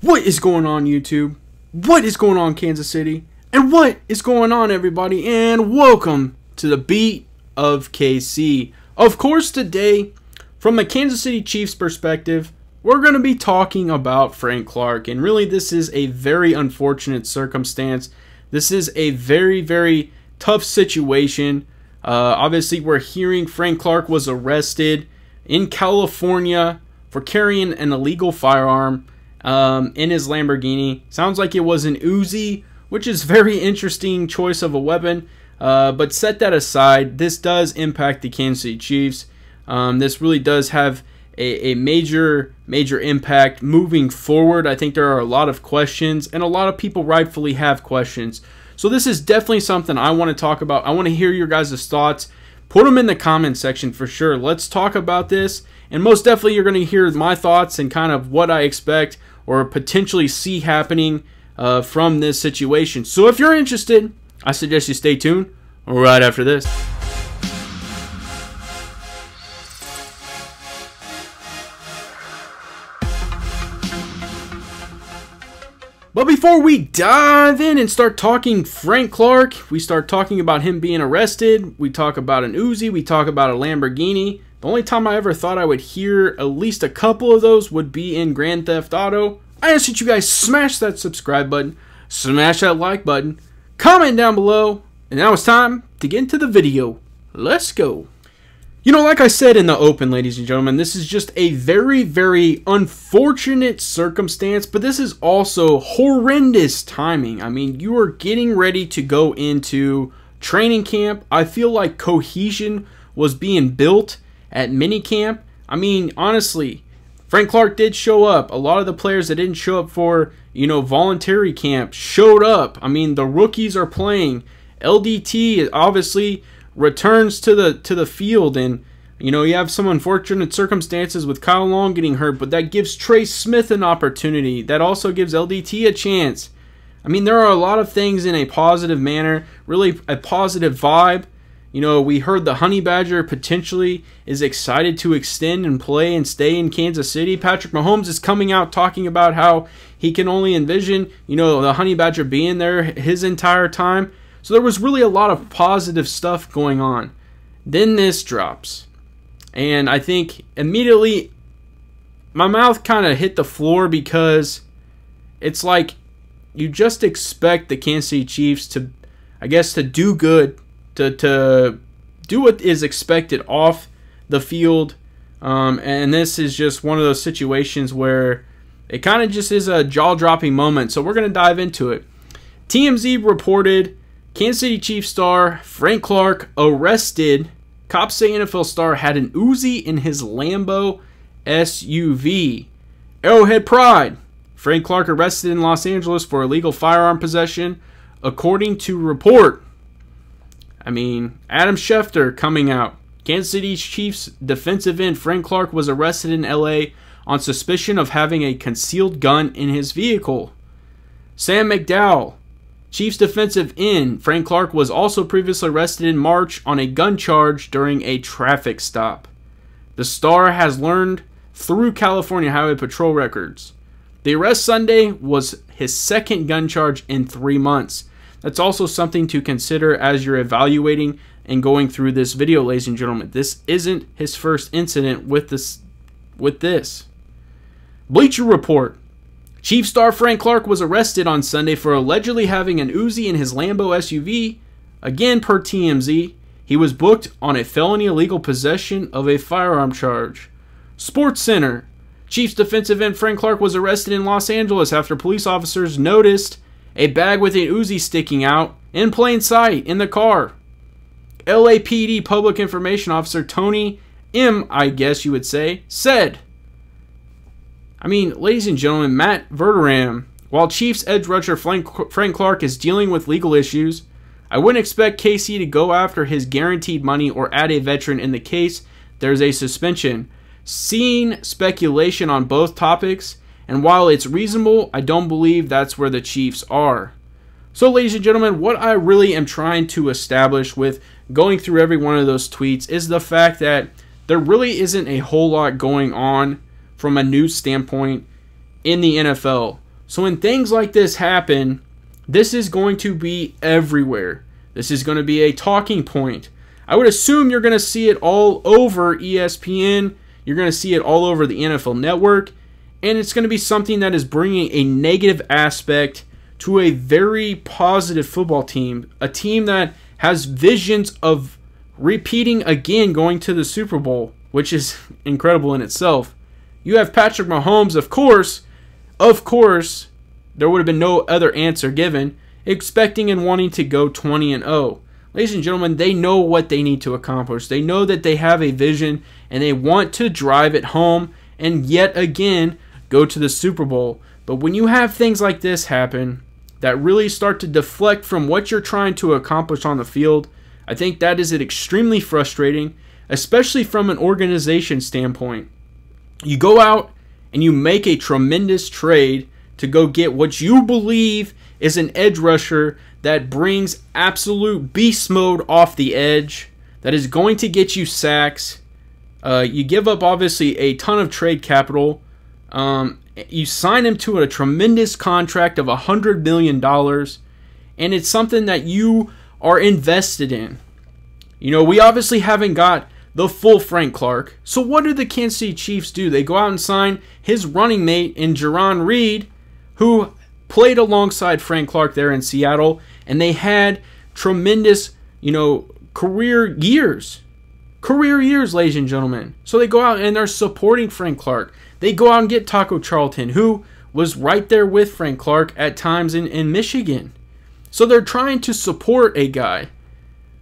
What is going on, YouTube? What is going on, Kansas City? And what is going on, everybody? And welcome to the Beat of KC. Of course, today, from a Kansas City Chiefs perspective, we're going to be talking about Frank Clark. And really, this is a very unfortunate circumstance. This is a very, very tough situation. Obviously, we're hearing Frank Clark was arrested in California for carrying an illegal firearm in his Lamborghini. Sounds like it was an Uzi, which is very interesting choice of a weapon. But set that aside, this does impact the Kansas City Chiefs. This really does have a major impact moving forward. I think there are a lot of questions, and a lot of people rightfully have questions. So this is definitely something I want to talk about. I want to hear your guys' thoughts. Put them in the comment section for sure. Let's talk about this. And most definitely you're going to hear my thoughts and kind of what I expect or potentially see happening from this situation. So if you're interested, I suggest you stay tuned right after this. But before we dive in and start talking Frank Clark, we start talking about him being arrested, we talk about an Uzi, we talk about a Lamborghini. The only time I ever thought I would hear at least a couple of those would be in Grand Theft Auto. I ask that you guys smash that subscribe button, smash that like button, comment down below, and now it's time to get into the video. Let's go. You know, like I said in the open, ladies and gentlemen, this is just a very, very unfortunate circumstance, but this is also horrendous timing. I mean, you are getting ready to go into training camp. I feel like cohesion was being built at minicamp. I mean, honestly, Frank Clark did show up. A lot of the players that didn't show up for, voluntary camp showed up. I mean, the rookies are playing. LDT obviously returns to the field, and you have some unfortunate circumstances with Kyle Long getting hurt, but that gives Trey Smith an opportunity. That also gives LDT a chance. I mean, there are a lot of things in a positive manner, really a positive vibe. We heard the Honey Badger potentially is excited to extend and play and stay in Kansas City. Patrick Mahomes is coming out talking about how he can only envision, the Honey Badger being there his entire time. So there was really a lot of positive stuff going on. Then this drops. And I think immediately my mouth kind of hit the floor, because it's like you just expect the Kansas City Chiefs to, to do good, to do what is expected off the field. And this is just one of those situations where it kind of just is a jaw-dropping moment. So we're going to dive into it. TMZ reported Kansas City Chiefs star Frank Clark arrested. Cops say NFL star had an Uzi in his Lambo SUV. Arrowhead Pride. Frank Clark arrested in Los Angeles for illegal firearm possession, according to report. I mean, Adam Schefter coming out. Kansas City Chiefs defensive end Frank Clark was arrested in LA on suspicion of having a concealed gun in his vehicle. Sam McDowell. Chiefs defensive end Frank Clark was also previously arrested in March on a gun charge during a traffic stop. The star has learned through California Highway Patrol records. The arrest Sunday was his second gun charge in 3 months. That's also something to consider as you're evaluating and going through this video, ladies and gentlemen. This isn't his first incident with this. Bleacher Report. Chiefs star Frank Clark was arrested on Sunday for allegedly having an Uzi in his Lambo SUV. Again, per TMZ, he was booked on a felony illegal possession of a firearm charge. Sports Center. Chiefs defensive end Frank Clark was arrested in Los Angeles after police officers noticed a bag with an Uzi sticking out in plain sight in the car. LAPD Public Information Officer Tony M., I guess you would say, said, ladies and gentlemen, Matt Verderam, while Chiefs edge rusher Frank Clark is dealing with legal issues, I wouldn't expect KC to go after his guaranteed money or add a veteran in the case there's a suspension. Seeing speculation on both topics, and while it's reasonable, I don't believe that's where the Chiefs are. So, ladies and gentlemen, what I really am trying to establish with going through every one of those tweets is the fact that there really isn't a whole lot going on from a news standpoint in the NFL. So when things like this happen, this is going to be everywhere. This is going to be a talking point. I would assume you're going to see it all over ESPN. You're going to see it all over the NFL Network. And it's going to be something that is bringing a negative aspect to a very positive football team. A team that has visions of repeating again going to the Super Bowl, which is incredible in itself. You have Patrick Mahomes, of course, there would have been no other answer given, expecting and wanting to go 20-0. Ladies and gentlemen, they know what they need to accomplish. They know that they have a vision and they want to drive it home and yet again go to the Super Bowl. But when you have things like this happen that really start to deflect from what you're trying to accomplish on the field, I think that is extremely frustrating, especially from an organization standpoint. You go out and you make a tremendous trade to go get what you believe is an edge rusher that brings absolute beast mode off the edge, that is going to get you sacks. You give up, obviously, a ton of trade capital. You sign him to a tremendous contract of $100 million, and it's something that you are invested in. You know, we obviously haven't got the full Frank Clark. So what do the Kansas City Chiefs do? They go out and sign his running mate in Jarran Reed, who played alongside Frank Clark there in Seattle, and they had tremendous, career years. Career years, ladies and gentlemen. So they go out and they're supporting Frank Clark. They go out and get Taco Charlton, who was right there with Frank Clark at times in Michigan. So they're trying to support a guy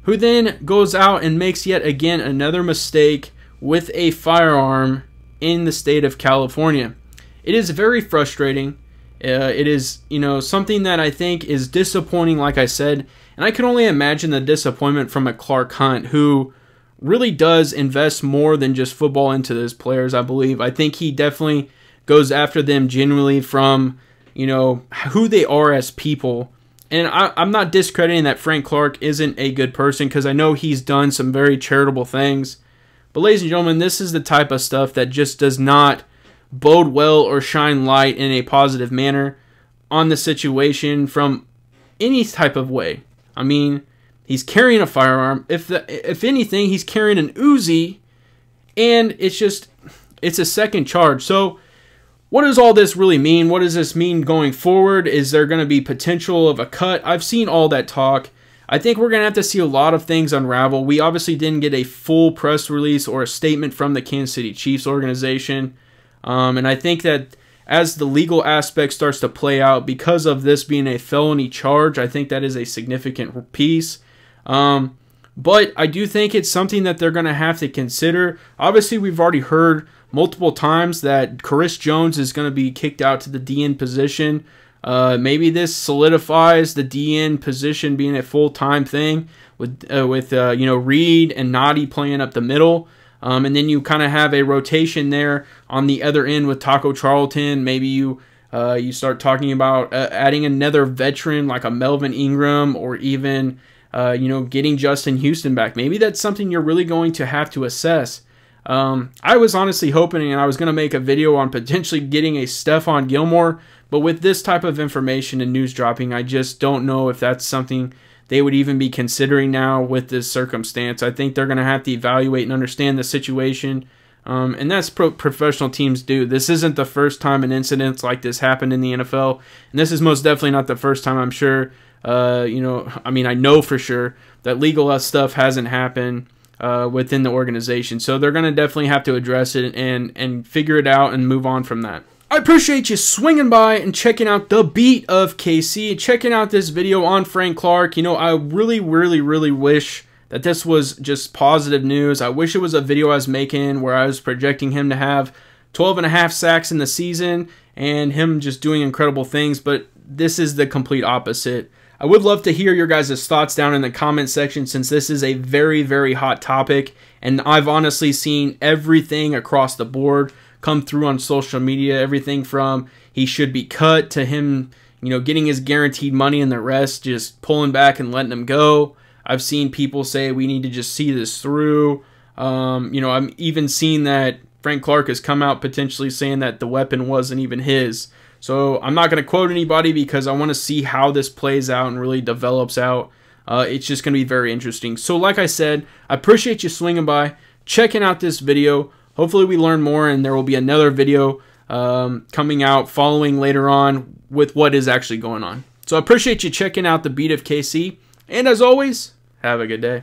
who then goes out and makes yet again another mistake with a firearm in the state of California. It is very frustrating. It is, something that I think is disappointing, like I said, and I can only imagine the disappointment from a Clark Hunt, who really does invest more than just football into his players, I believe. I think he definitely goes after them genuinely from, who they are as people. And I'm not discrediting that Frank Clark isn't a good person, because I know he's done some very charitable things. But ladies and gentlemen, this is the type of stuff that just does not bode well or shine light in a positive manner on the situation from any type of way. I mean, he's carrying a firearm. If anything, he's carrying an Uzi, and it's a second charge. So what does all this really mean? What does this mean going forward? Is there going to be potential of a cut? I've seen all that talk. I think we're going to have to see a lot of things unravel. We obviously didn't get a full press release or a statement from the Kansas City Chiefs organization. And I think that as the legal aspect starts to play out, because of this being a felony charge, I think that is a significant piece. But I do think it's something that they're going to have to consider. Obviously, we've already heard multiple times that Chris Jones is going to be kicked out to the DN position. Maybe this solidifies the DN position being a full-time thing with Reed and Noddy playing up the middle. And then you kind of have a rotation there on the other end with Taco Charlton. Maybe you start talking about adding another veteran like a Melvin Ingram, or even getting Justin Houston back. Maybe that's something you're really going to have to assess. I was honestly hoping, and I was going to make a video on potentially getting a Stephon Gilmore, but with this type of information and news dropping, I just don't know if that's something they would even be considering now with this circumstance. I think they're going to have to evaluate and understand the situation, and that's professional teams do. This isn't the first time an incident like this happened in the NFL, and this is most definitely not the first time, I'm sure. I know for sure that legal stuff hasn't happened within the organization. So they're going to definitely have to address it and figure it out and move on from that. I appreciate you swinging by and checking out the beat of KC, checking out this video on Frank Clark. I really, really, really wish that this was just positive news. I wish it was a video I was making where I was projecting him to have 12.5 sacks in the season and him just doing incredible things, but this is the complete opposite. I would love to hear your guys' thoughts down in the comment section, since this is a very, very hot topic, and I've honestly seen everything across the board come through on social media. Everything from he should be cut to him, getting his guaranteed money and the rest just pulling back and letting him go. I've seen people say we need to just see this through. I'm even seeing that Frank Clark has come out potentially saying that the weapon wasn't even his. So I'm not going to quote anybody because I want to see how this plays out and really develops out. It's just going to be very interesting. So like I said, I appreciate you swinging by, checking out this video. Hopefully we learn more, and there will be another video coming out following later on with what is actually going on. So I appreciate you checking out the Beat of KC. And as always, have a good day.